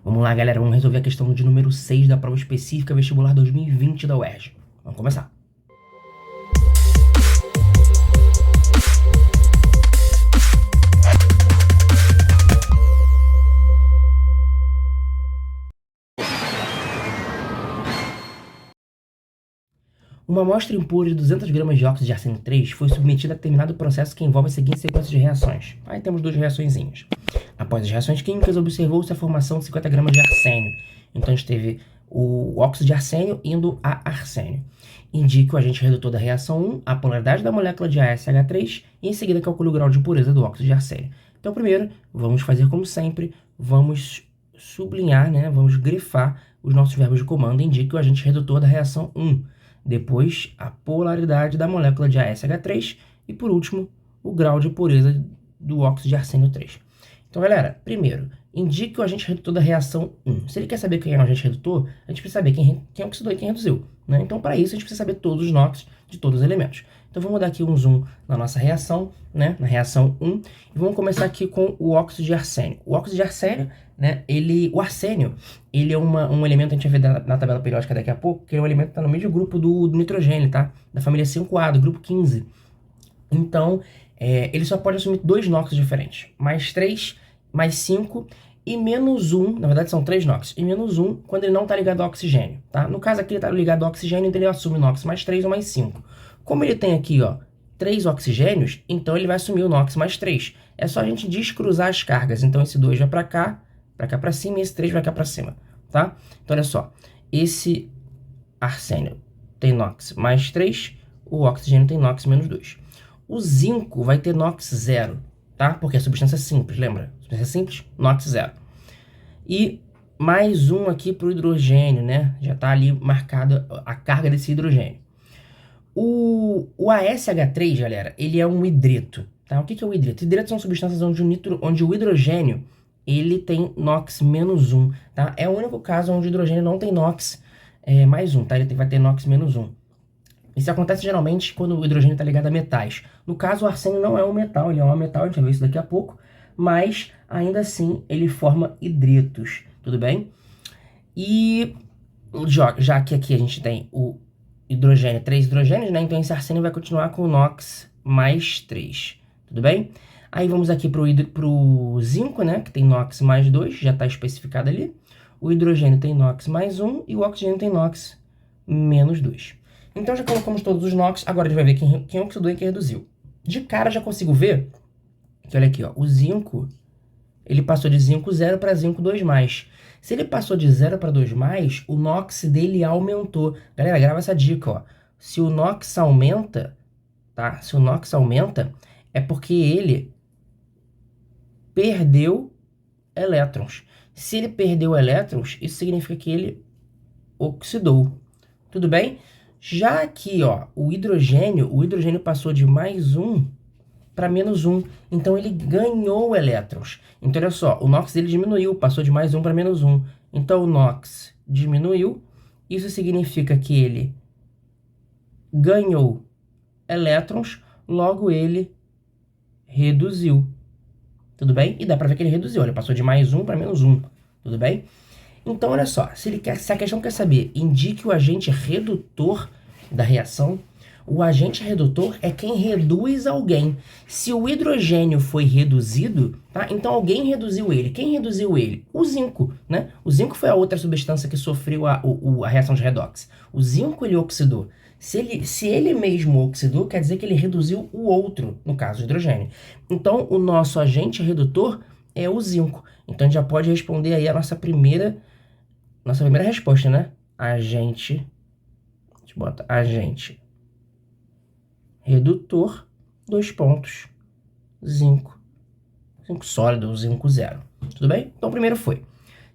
Vamos lá, galera, vamos resolver a questão de número 6 da prova específica vestibular 2020 da UERJ. Vamos começar. Uma amostra impura de 200 gramas de óxido de arsênio 3 foi submetida a determinado processo que envolve a seguinte sequência de reações. Aí temos duas reaçõezinhas. Após as reações químicas, observou-se a formação de 50 gramas de arsênio. Então a gente teve o óxido de arsênio indo a arsênio. Indique o agente redutor da reação 1, a polaridade da molécula de AsH3 e em seguida calcule o grau de pureza do óxido de arsênio. Então primeiro, vamos fazer como sempre, vamos sublinhar, vamos grifar os nossos verbos de comando. Indique o agente redutor da reação 1. Depois, a polaridade da molécula de AsH3 e, por último, o grau de pureza do óxido de arsênio 3. Então, galera, primeiro, indique o agente redutor da reação 1. Se ele quer saber quem é o agente redutor, a gente precisa saber quem oxidou e quem reduziu, né? Então, para isso, a gente precisa saber todos os NOx de todos os elementos. Então, vamos dar aqui um zoom na nossa reação, né? Na reação 1. E vamos começar aqui com o óxido de arsênio. O óxido de arsênio, né? O arsênio, ele é um elemento, a gente vai ver na tabela periódica daqui a pouco, que é um elemento que está no mesmo grupo do nitrogênio, tá? Da família 5A, do grupo 15. Então, ele só pode assumir dois NOx diferentes. Mais 3, mais 5 e menos 1, na verdade são 3 NOx, e menos 1 quando ele não está ligado ao oxigênio, tá? No caso aqui ele está ligado ao oxigênio, então ele assume NOx mais 3 ou mais 5. Como ele tem aqui, ó, 3 oxigênios, então ele vai assumir o NOx mais 3. É só a gente descruzar as cargas. Então esse 2 vai para cá para cima, e esse 3 vai cá para cima, tá? Então olha só, esse arsênio tem NOx mais 3, o oxigênio tem NOx menos 2. O zinco vai ter NOx 0, tá? Porque é substância simples, lembra? Substância simples, NOx 0. E mais um aqui para o hidrogênio, né? Já está ali marcada a carga desse hidrogênio. O AsH3, galera, ele é um hidreto, tá? O que é o hidreto? Hidretos são substâncias onde o hidrogênio ele tem NOx menos 1, tá? É o único caso onde o hidrogênio não tem NOx mais 1, tá? Ele vai ter NOx menos 1. Isso acontece geralmente quando o hidrogênio está ligado a metais. No caso, o arsênio não é um metal, ele é um metal, a gente vai ver isso daqui a pouco, mas ainda assim ele forma hidretos, tudo bem? E já que aqui a gente tem o hidrogênio, 3 hidrogênios, né? Então esse arsênio vai continuar com o NOx mais 3, tudo bem? Aí vamos aqui para o zinco, né? Que tem NOx mais 2, já está especificado ali. O hidrogênio tem NOx mais 1 e o oxigênio tem NOx menos 2. Então já colocamos todos os NOx, agora a gente vai ver quem oxidou e quem reduziu. De cara já consigo ver que, olha aqui, ó, o zinco, ele passou de zinco 0 para zinco 2+. Se ele passou de 0 para 2+, o NOx dele aumentou. Galera, grava essa dica, ó. Se o NOx aumenta, tá? Se o NOx aumenta, é porque ele perdeu elétrons. Se ele perdeu elétrons, isso significa que ele oxidou. Tudo bem? Já aqui, ó, o hidrogênio passou de mais 1 para menos 1. Então ele ganhou elétrons. Então olha só, o NOx dele diminuiu, passou de mais 1 para menos 1. Então o NOx diminuiu. Isso significa que ele ganhou elétrons, logo ele reduziu. Tudo bem? E dá para ver que ele reduziu, ele passou de mais 1 para menos 1. Tudo bem? Então, olha só, se a questão quer saber, indique o agente redutor da reação. O agente redutor é quem reduz alguém. Se o hidrogênio foi reduzido, tá? Então alguém reduziu ele. Quem reduziu ele? O zinco, né? O zinco foi a outra substância que sofreu a reação de redox. O zinco ele oxidou. Se ele mesmo oxidou, quer dizer que ele reduziu o outro, no caso o hidrogênio. Então, o nosso agente redutor é o zinco. Então, a gente já pode responder aí a nossa primeira resposta, né? Agente, a gente bota agente redutor, 2 pontos, zinco sólido ou zinco 0. Tudo bem? Então, o primeiro foi.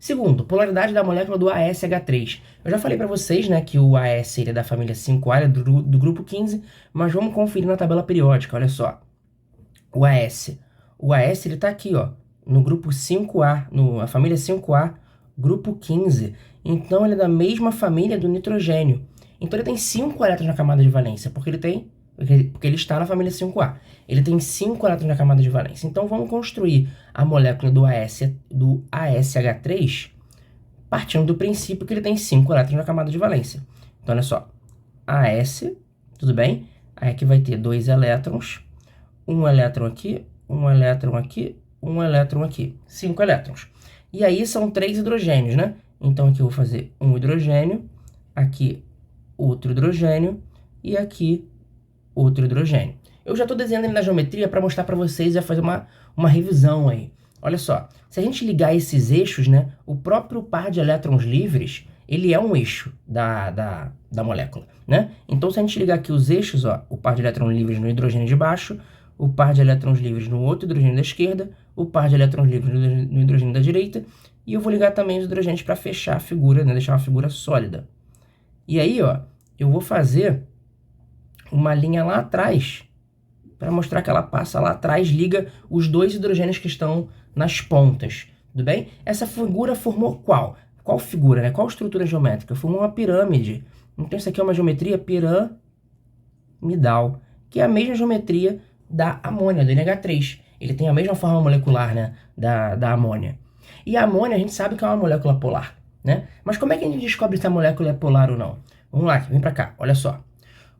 Segundo, polaridade da molécula do AsH3. Eu já falei para vocês, né, que o AS ele é da família 5A, é do grupo 15, mas vamos conferir na tabela periódica, olha só. O AS ele tá aqui, ó, no grupo 5A, na família 5A, grupo 15. Então, ele é da mesma família do nitrogênio. Então, ele tem 5 elétrons na camada de valência, porque ele está na família 5A. Ele tem 5 elétrons na camada de valência. Então, vamos construir a molécula do ASH3 partindo do princípio que ele tem 5 elétrons na camada de valência. Então, olha só, AS, tudo bem? Aí aqui vai ter 2 elétrons, 1 elétron aqui, 1 elétron aqui, 1 elétron aqui, 5 elétrons. E aí são 3 hidrogênios, né? Então aqui eu vou fazer um hidrogênio, aqui outro hidrogênio e aqui outro hidrogênio. Eu já estou desenhando ele na geometria para mostrar para vocês e fazer uma revisão aí. Olha só, se a gente ligar esses eixos, né, o próprio par de elétrons livres, ele é um eixo da molécula, né? Então, se a gente ligar aqui os eixos, ó, o par de elétrons livres no hidrogênio de baixo, o par de elétrons livres no outro hidrogênio da esquerda, o par de elétrons livres no hidrogênio da direita, e eu vou ligar também os hidrogênios para fechar a figura, né, deixar uma figura sólida. E aí, ó, eu vou fazer uma linha lá atrás, para mostrar que ela passa lá atrás, liga os 2 hidrogênios que estão nas pontas, tudo bem? Essa figura formou qual? Qual figura, né? Qual estrutura geométrica? Formou uma pirâmide. Então isso aqui é uma geometria piramidal, que é a mesma geometria da amônia, do NH3. Ele tem a mesma forma molecular, né, da amônia. E a amônia a gente sabe que é uma molécula polar, né? Mas como é que a gente descobre se a molécula é polar ou não? Vamos lá, vem para cá, olha só.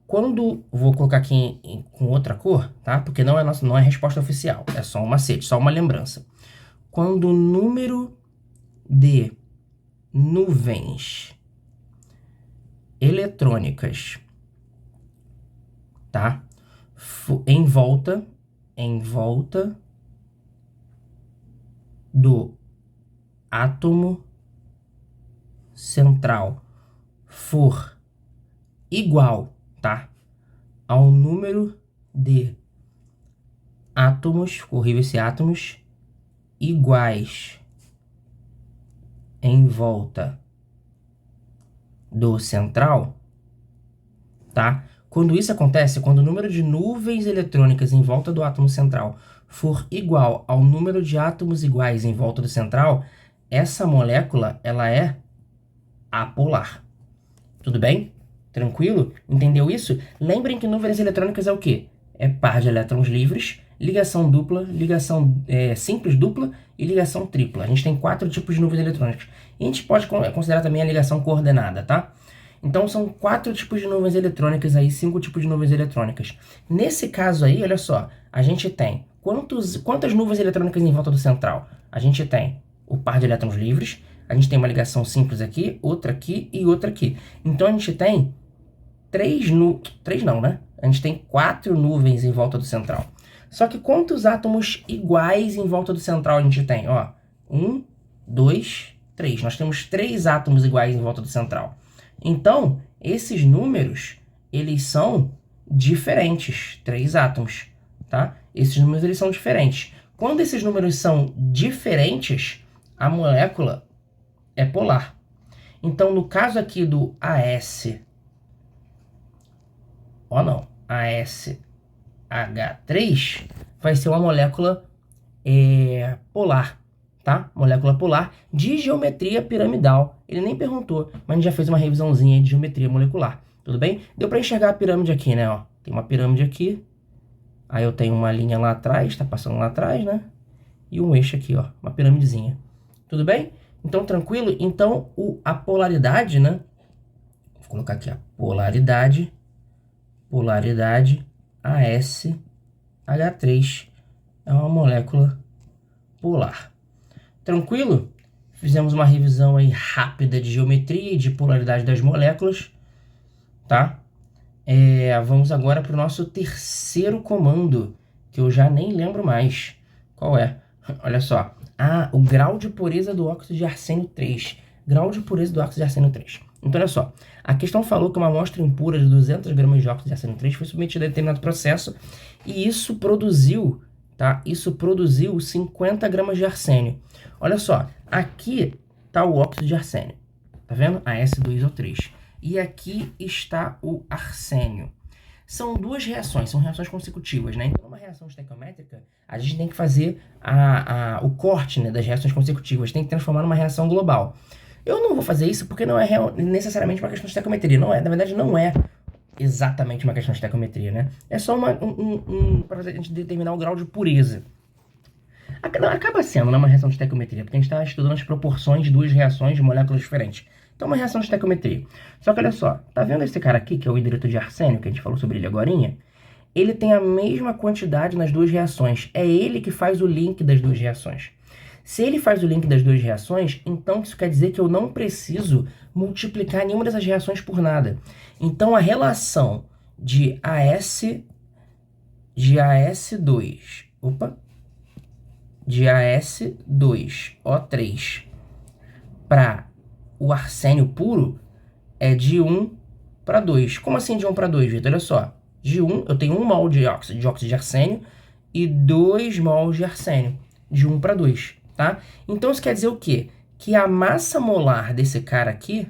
Quando, vou colocar aqui com outra cor, tá? Porque não é a resposta oficial, é só um macete, só uma lembrança. Quando o número de nuvens eletrônicas, tá? Em volta do átomo central for igual, tá, ao número de átomos, corrijo esse átomos, iguais em volta do central, tá? Quando isso acontece, quando o número de nuvens eletrônicas em volta do átomo central for igual ao número de átomos iguais em volta do central, essa molécula, ela é apolar. Tudo bem? Tranquilo? Entendeu isso? Lembrem que nuvens eletrônicas é o quê? É par de elétrons livres, ligação dupla, ligação simples dupla e ligação tripla. A gente tem 4 tipos de nuvens eletrônicas. E a gente pode considerar também a ligação coordenada, tá? Então são 4 tipos de nuvens eletrônicas aí, 5 tipos de nuvens eletrônicas. Nesse caso aí, olha só, a gente tem quantas nuvens eletrônicas em volta do central? A gente tem o par de elétrons livres, a gente tem uma ligação simples aqui, outra aqui e outra aqui. Então a gente tem 3 não, né? A gente tem 4 nuvens em volta do central. Só que quantos átomos iguais em volta do central a gente tem? Ó, 1, 2, 3. Nós temos 3 átomos iguais em volta do central. Então, esses números, eles são diferentes. 3 átomos, tá? Esses números, eles são diferentes. Quando esses números são diferentes, a molécula é polar. Então, no caso aqui do AS, ASH3 vai ser uma molécula polar, tá? Molécula polar de geometria piramidal. Ele nem perguntou, mas a gente já fez uma revisãozinha de geometria molecular. Tudo bem? Deu para enxergar a pirâmide aqui, né? Ó, tem uma pirâmide aqui. Aí eu tenho uma linha lá atrás, tá passando lá atrás, né? E um eixo aqui, ó, uma piramidezinha. Tudo bem? Então, tranquilo? Então, a polaridade, né? Vou colocar aqui a polaridade ASH3 é uma molécula polar. Tranquilo? Fizemos uma revisão aí rápida de geometria e de polaridade das moléculas, tá? Vamos agora para o nosso terceiro comando, que eu já nem lembro mais. Qual é? Olha só. O grau de pureza do óxido de arsênio 3. Grau de pureza do óxido de arsênio 3. Então, olha só. A questão falou que uma amostra impura de 200 gramas de óxido de arsênio 3 foi submetida a determinado processo e isso produziu, tá? Isso produziu 50 gramas de arsênio. Olha só. Aqui está o óxido de arsênio. Tá vendo? AS2O3. E aqui está o arsênio. São duas reações, são reações consecutivas, né? Então, numa reação estequiométrica, a gente tem que fazer o corte, né, das reações consecutivas, tem que transformar numa reação global. Eu não vou fazer isso porque não é necessariamente uma questão de estequiometria, não é, na verdade não é exatamente uma questão de estequiometria, né? É só para a gente determinar o grau de pureza. Acaba sendo, né, uma reação de estequiometria, porque a gente está estudando as proporções de duas reações de moléculas diferentes. Então, uma reação de estequiometria. Só que olha só, tá vendo esse cara aqui, que é o hidreto de arsênio, que a gente falou sobre ele agorinha? Ele tem a mesma quantidade nas duas reações. É ele que faz o link das duas reações. Se ele faz o link das duas reações, então isso quer dizer que eu não preciso multiplicar nenhuma dessas reações por nada. Então, a relação de AS2, de AS2O3 para o arsênio puro é de 1 para 2. Como assim de 1 para 2, Vitor? Olha só. De 1, eu tenho 1 mol de óxido de arsênio e 2 mols de arsênio. De 1 para 2, tá? Então isso quer dizer o quê? Que a massa molar desse cara aqui,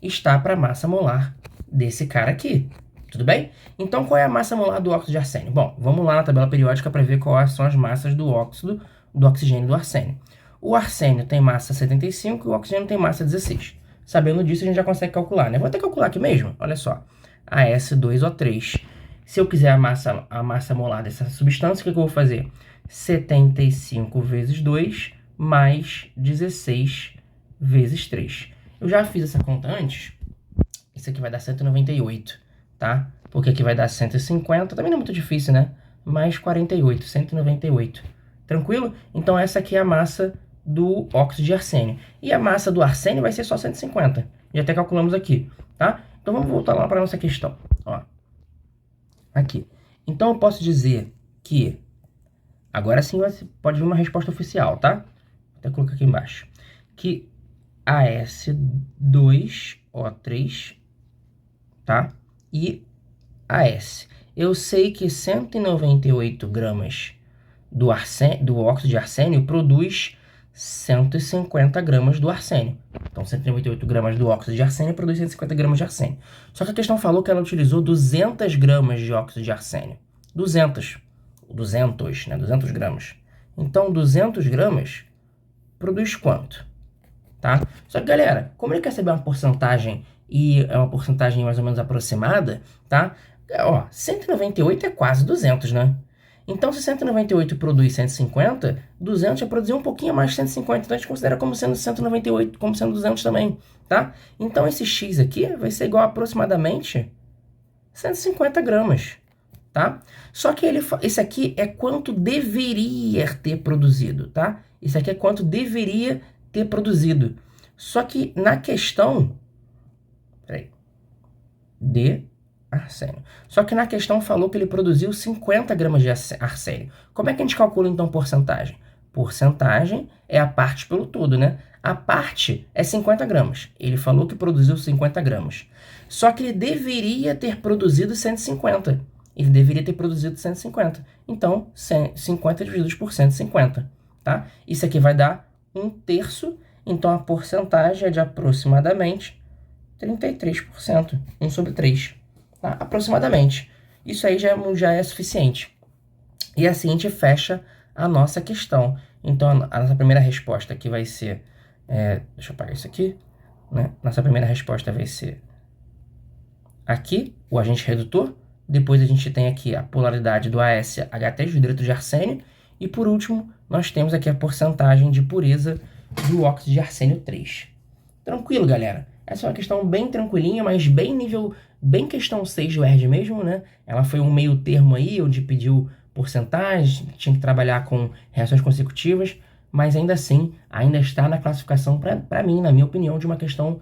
está para a massa molar desse cara aqui. Tudo bem? Então, qual é a massa molar do óxido de arsênio? Bom, vamos lá na tabela periódica para ver quais são as massas do oxigênio e do arsênio. O arsênio tem massa 75 e o oxigênio tem massa 16. Sabendo disso, a gente já consegue calcular, né? Vou até calcular aqui mesmo. Olha só. AS2O3. Se eu quiser a massa molar dessa substância, o que eu vou fazer? 75 vezes 2 mais 16 vezes 3. Eu já fiz essa conta antes. Isso aqui vai dar 198, tá? Porque aqui vai dar 150. Também não é muito difícil, né? Mais 48, 198. Tranquilo? Então essa aqui é a massa do óxido de arsênio. E a massa do arsênio vai ser só 150. Já até calculamos aqui, tá? Então vamos voltar lá para a nossa questão. Ó. Aqui. Então eu posso dizer que... Agora sim pode vir uma resposta oficial, tá? Vou até colocar aqui embaixo. Que AS2O3, tá? E AS. Eu sei que 198 gramas do óxido de arsênio produz 150 gramas do arsênio. Então, 198 gramas do óxido de arsênio produz 150 gramas de arsênio. Só que a questão falou que ela utilizou 200 gramas de óxido de arsênio. 200, né? 200 gramas. Então, 200 gramas produz quanto? Tá? Só que, galera, como ele quer saber uma porcentagem e é uma porcentagem mais ou menos aproximada, tá? Ó, 198 é quase 200, né? Então, se 198 produz 150, 200 já produziu um pouquinho mais de 150. Então, a gente considera como sendo 198, como sendo 200 também, tá? Então, esse X aqui vai ser igual a aproximadamente 150 gramas, tá? Só que esse aqui é quanto deveria ter produzido, tá? Esse aqui é quanto deveria ter produzido. Só que na questão... Peraí. Arsênio. Só que na questão falou que ele produziu 50 gramas de arsênio. Como é que a gente calcula, então, porcentagem? Porcentagem é a parte pelo todo, né? A parte é 50 gramas. Ele falou que produziu 50 gramas. Só que ele deveria ter produzido 150. Ele deveria ter produzido 150. Então, 50 divididos por 150, tá? Isso aqui vai dar 1/3. Então, a porcentagem é de aproximadamente 33%. 1 sobre 3. Tá? Aproximadamente. Isso aí já é suficiente. E assim a gente fecha a nossa questão. Então, a nossa primeira resposta aqui vai ser... deixa eu apagar isso aqui. Né? Nossa primeira resposta vai ser aqui, o agente redutor. Depois a gente tem aqui a polaridade do AsH3, do hidreto de arsênio. E por último, nós temos aqui a porcentagem de pureza do óxido de arsênio 3. Tranquilo, galera? Essa é uma questão bem tranquilinha, mas bem questão 6 do ERD mesmo, né? Ela foi um meio termo aí, onde pediu porcentagem, tinha que trabalhar com reações consecutivas, mas ainda assim, ainda está na classificação, para mim, na minha opinião, de uma questão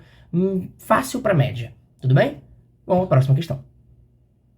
fácil para média. Tudo bem? Vamos para a próxima questão.